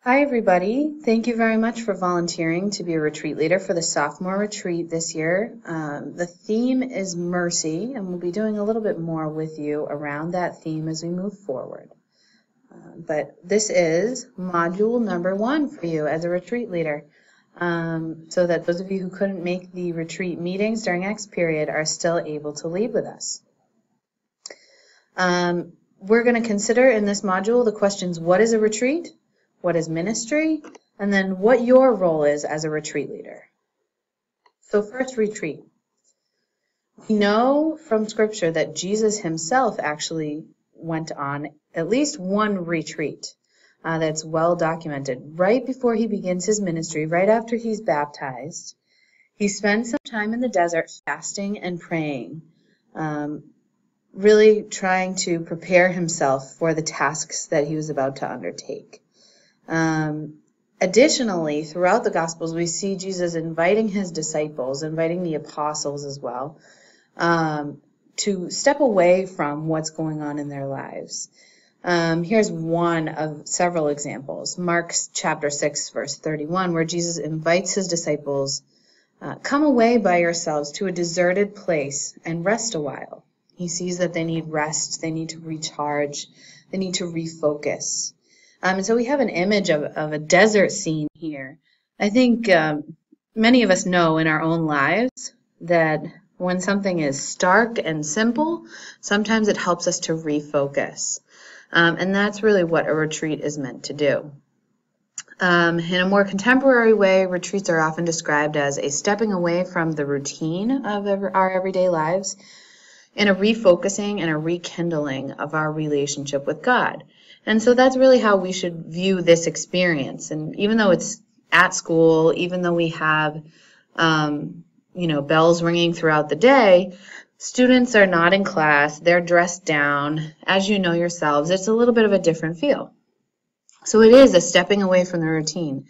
Hi, everybody. Thank you very much for volunteering to be a retreat leader for the sophomore retreat this year. The theme is mercy, and we'll be doing a little bit more with you around that theme as we move forward. But this is module number 1 for you as a retreat leader, so that those of you who couldn't make the retreat meetings during X period are still able to lead with us. We're going to consider in this module the questions, what is a retreat? What is ministry, and then what your role is as a retreat leader. So first, retreat. We know from Scripture that Jesus himself actually went on at least one retreat that's well documented. Right before he begins his ministry, right after he's baptized, he spends some time in the desert fasting and praying, really trying to prepare himself for the tasks that he was about to undertake. Additionally, throughout the Gospels, we see Jesus inviting his disciples, inviting the apostles as well, to step away from what's going on in their lives. Here's one of several examples. Mark chapter 6, verse 31, where Jesus invites his disciples, come away by yourselves to a deserted place and rest a while. He sees that they need rest, they need to recharge, they need to refocus. And so we have an image of a desert scene here. I think many of us know in our own lives that when something is stark and simple, sometimes it helps us to refocus. And that's really what a retreat is meant to do. In a more contemporary way, retreats are often described as a stepping away from the routine of our everyday lives and a refocusing and a rekindling of our relationship with God. And so that's really how we should view this experience. And even though it's at school, even though we have, bells ringing throughout the day, students are not in class, they're dressed down. As you know yourselves, it's a little bit of a different feel. So it is a stepping away from the routine.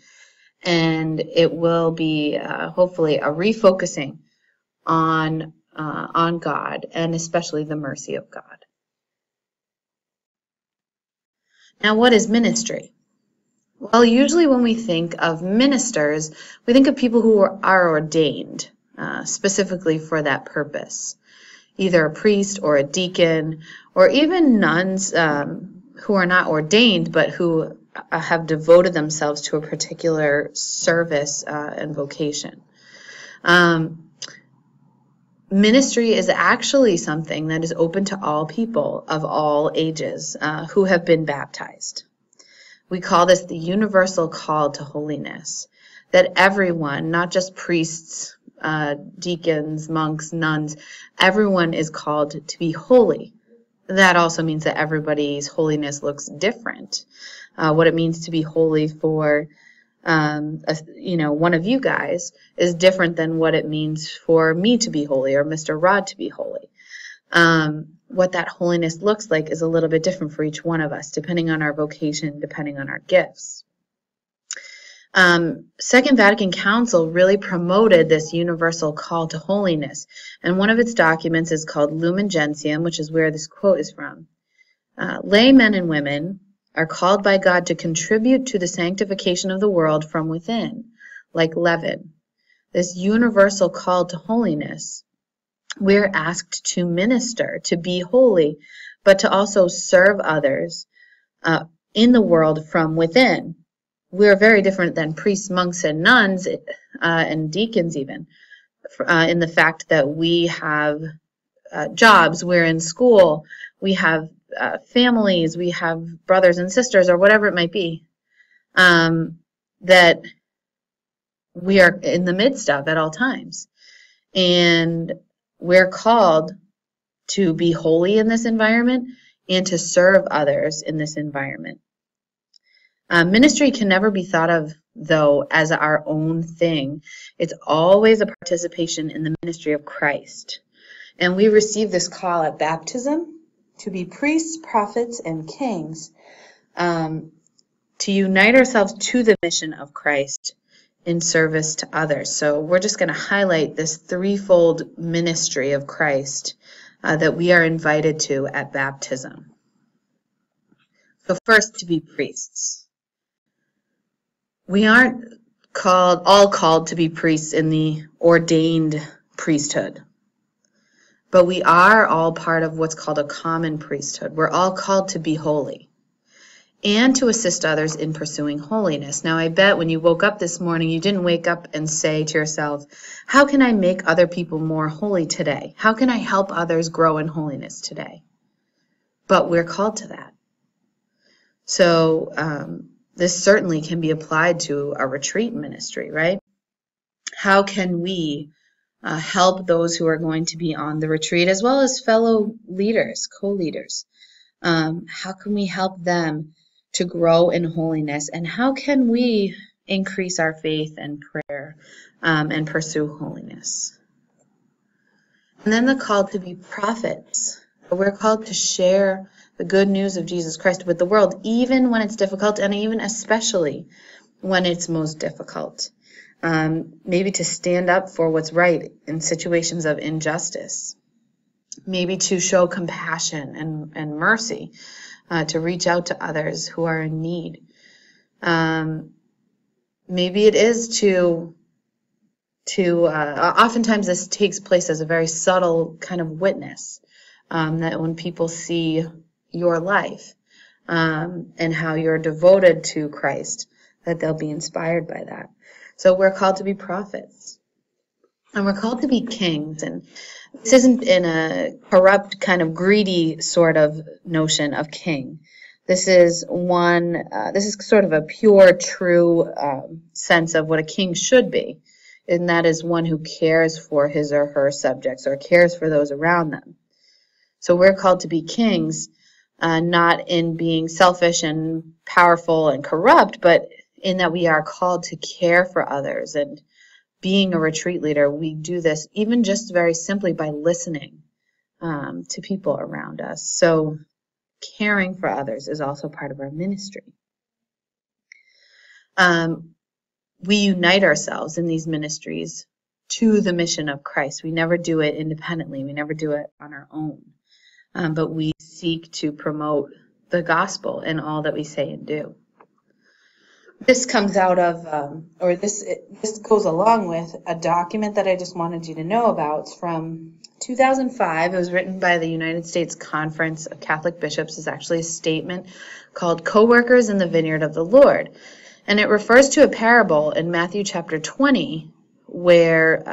And it will be hopefully a refocusing on God and especially the mercy of God. Now, what is ministry? Well, usually when we think of ministers, we think of people who are ordained specifically for that purpose, either a priest or a deacon, or even nuns who are not ordained but who have devoted themselves to a particular service and vocation. Ministry is actually something that is open to all people of all ages who have been baptized. We call this the universal call to holiness, that everyone, not just priests, deacons, monks, nuns, everyone is called to be holy. That also means that everybody's holiness looks different. What it means to be holy for one of you guys is different than what it means for me to be holy or Mr. Rod to be holy. What that holiness looks like is a little bit different for each one of us, depending on our vocation, depending on our gifts. Second Vatican Council really promoted this universal call to holiness, and one of its documents is called Lumen Gentium, which is where this quote is from. Lay men and women are called by God to contribute to the sanctification of the world from within, like leaven. This universal call to holiness, we're asked to minister, to be holy, but to also serve others in the world from within. We're very different than priests, monks, and nuns, and deacons even, in the fact that we have jobs, we're in school, we have families, we have brothers and sisters, or whatever it might be, that we are in the midst of at all times. And we're called to be holy in this environment and to serve others in this environment. Ministry can never be thought of, though, as our own thing. It's always a participation in the ministry of Christ. And we receive this call at baptism to be priests, prophets, and kings, to unite ourselves to the mission of Christ in service to others. So we're just going to highlight this threefold ministry of Christ that we are invited to at baptism. So first, to be priests. We aren't all called to be priests in the ordained priesthood, but we are all part of what's called a common priesthood. We're all called to be holy and to assist others in pursuing holiness. Now, I bet when you woke up this morning, you didn't wake up and say to yourself, how can I make other people more holy today? How can I help others grow in holiness today? But we're called to that. So this certainly can be applied to a retreat ministry, right? How can we help those who are going to be on the retreat, as well as fellow leaders, co-leaders? How can we help them to grow in holiness? And how can we increase our faith and prayer and pursue holiness? And then the call to be prophets. We're called to share the good news of Jesus Christ with the world, even when it's difficult, and even especially when it's most difficult. Maybe to stand up for what's right in situations of injustice. Maybe to show compassion and mercy, to reach out to others who are in need. Maybe it is to oftentimes this takes place as a very subtle kind of witness, that when people see your life and how you're devoted to Christ, that they'll be inspired by that. So we're called to be prophets, and we're called to be kings. And this isn't in a corrupt, kind of greedy sort of notion of king. This is sort of a pure, true sense of what a king should be, and that is one who cares for his or her subjects or cares for those around them. So we're called to be kings, not in being selfish and powerful and corrupt, but in that we are called to care for others. And being a retreat leader, we do this even just very simply by listening to people around us. So caring for others is also part of our ministry. We unite ourselves in these ministries to the mission of Christ. We never do it independently. We never do it on our own. But we seek to promote the gospel in all that we say and do. This comes out of, this goes along with a document that I just wanted you to know about. It's from 2005. It was written by the United States Conference of Catholic Bishops. It's actually a statement called Co-workers in the Vineyard of the Lord. And it refers to a parable in Matthew chapter 20 where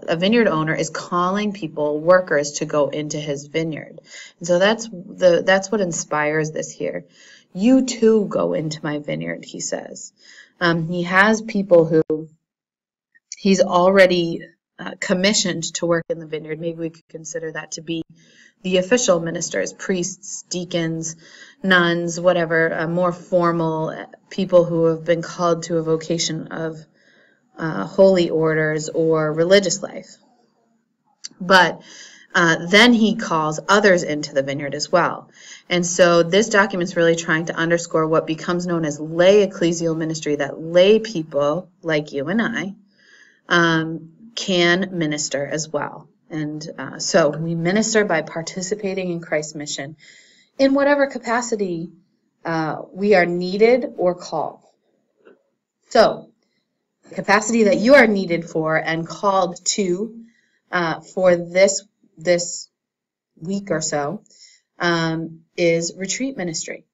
a vineyard owner is calling people, workers, to go into his vineyard. And so that's what inspires this here. You too go into my vineyard, he says. He has people who he's already commissioned to work in the vineyard. Maybe we could consider that to be the official ministers, priests, deacons, nuns, whatever, more formal people who have been called to a vocation of holy orders or religious life. But then he calls others into the vineyard as well. And so this document's really trying to underscore what becomes known as lay ecclesial ministry, that lay people like you and I can minister as well. And so we minister by participating in Christ's mission in whatever capacity we are needed or called. So the capacity that you are needed for and called to for this week or so is retreat ministry.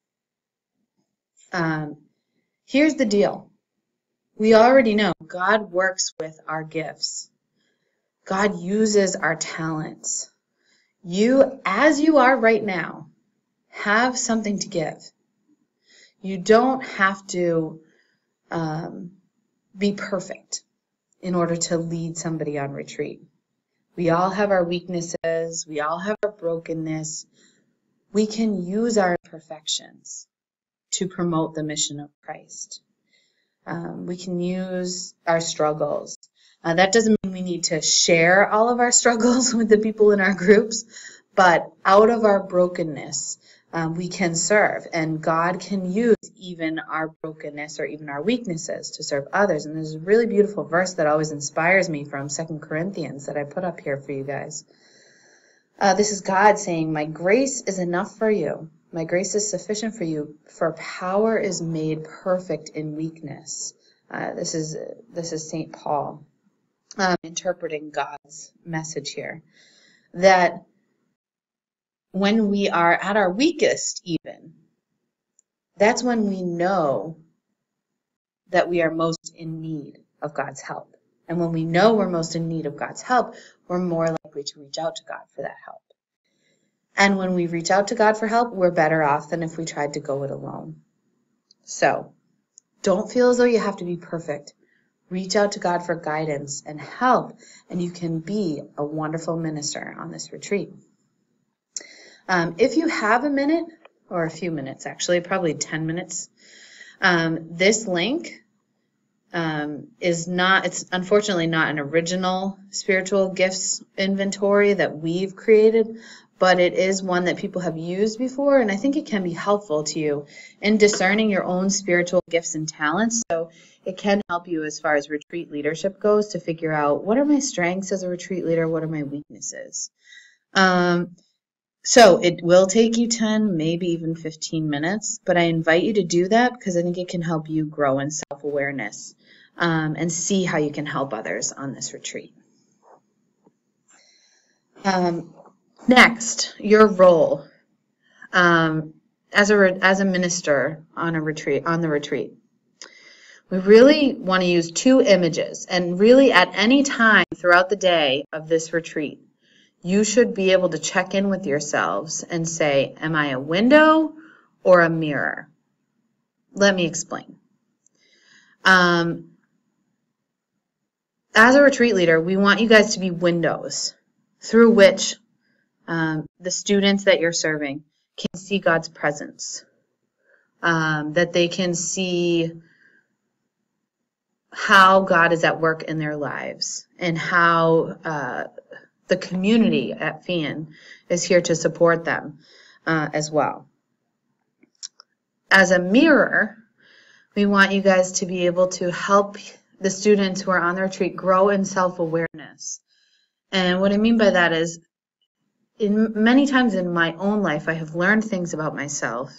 Here's the deal. We already know God works with our gifts. God uses our talents. You, as you are right now, have something to give. You don't have to be perfect in order to lead somebody on retreat. We all have our weaknesses. We all have our brokenness. We can use our imperfections to promote the mission of Christ. We can use our struggles. That doesn't mean we need to share all of our struggles with the people in our groups, but out of our brokenness, we can serve, and God can use even our brokenness or even our weaknesses to serve others. And there's a really beautiful verse that always inspires me from 2 Corinthians that I put up here for you guys. This is God saying, "My grace is enough for you. My grace is sufficient for you, for power is made perfect in weakness. This is St. Paul interpreting God's message here. That when we are at our weakest even, that's when we know that we are most in need of God's help. And when we know we're most in need of God's help, we're more likely to reach out to God for that help. And when we reach out to God for help, we're better off than if we tried to go it alone. So don't feel as though you have to be perfect. Reach out to God for guidance and help, and you can be a wonderful minister on this retreat. If you have a minute, or a few minutes actually, probably 10 minutes, this link it's unfortunately not an original spiritual gifts inventory that we've created, but it is one that people have used before, and I think it can be helpful to you in discerning your own spiritual gifts and talents. So it can help you as far as retreat leadership goes to figure out, what are my strengths as a retreat leader? What are my weaknesses? So it will take you 10, maybe even 15 minutes, but I invite you to do that because I think it can help you grow in self-awareness and see how you can help others on this retreat. Next, your role as a minister on the retreat. We really want to use 2 images, and really at any time throughout the day of this retreat, you should be able to check in with yourselves and say, am I a window or a mirror? Let me explain. As a retreat leader, we want you guys to be windows through which the students that you're serving can see God's presence, that they can see how God is at work in their lives, and how the community at FIAN is here to support them as well. As a mirror, we want you guys to be able to help the students who are on the retreat grow in self-awareness. And what I mean by that is, many times in my own life, I have learned things about myself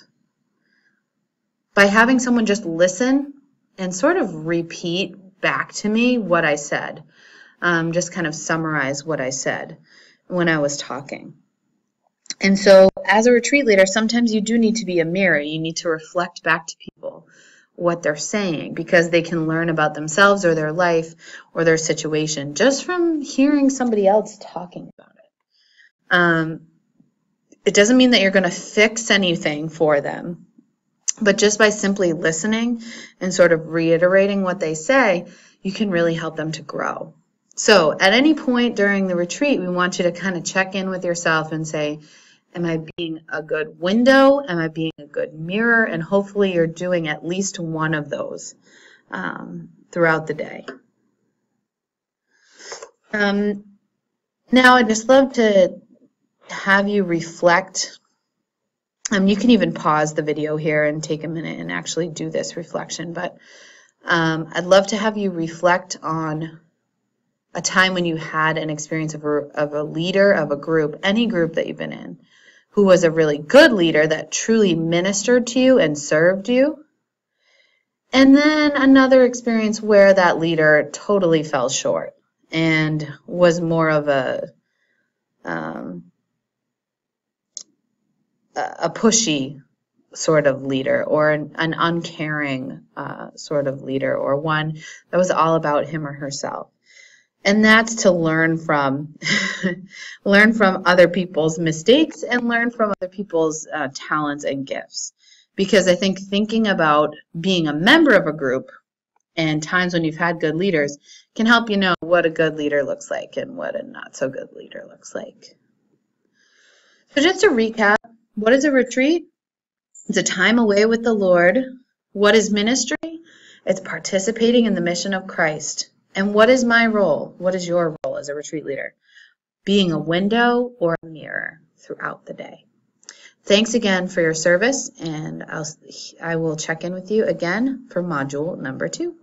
by having someone just listen and sort of repeat back to me what I said. Just kind of summarize what I said when I was talking. And so as a retreat leader, sometimes you do need to be a mirror. You need to reflect back to people what they're saying, because they can learn about themselves or their life or their situation just from hearing somebody else talking about it. It doesn't mean that you're going to fix anything for them, but just by simply listening and sort of reiterating what they say, you can really help them to grow. So at any point during the retreat, we want you to kind of check in with yourself and say, am I being a good window? Am I being a good mirror? And hopefully you're doing at least one of those throughout the day. Now, I'd just love to have you reflect. You can even pause the video here and take a minute and actually do this reflection. But I'd love to have you reflect on a time when you had an experience of a leader of a group, any group that you've been in, who was a really good leader that truly ministered to you and served you. And then another experience where that leader totally fell short and was more of a pushy sort of leader, or an uncaring sort of leader, or one that was all about him or herself. And that's to learn from other people's mistakes and learn from other people's talents and gifts. Because I think thinking about being a member of a group and times when you've had good leaders can help you know what a good leader looks like and what a not so good leader looks like. So just to recap, what is a retreat? It's a time away with the Lord. What is ministry? It's participating in the mission of Christ. And what is my role? What is your role as a retreat leader? Being a window or a mirror throughout the day. Thanks again for your service, and I will check in with you again for module number 2.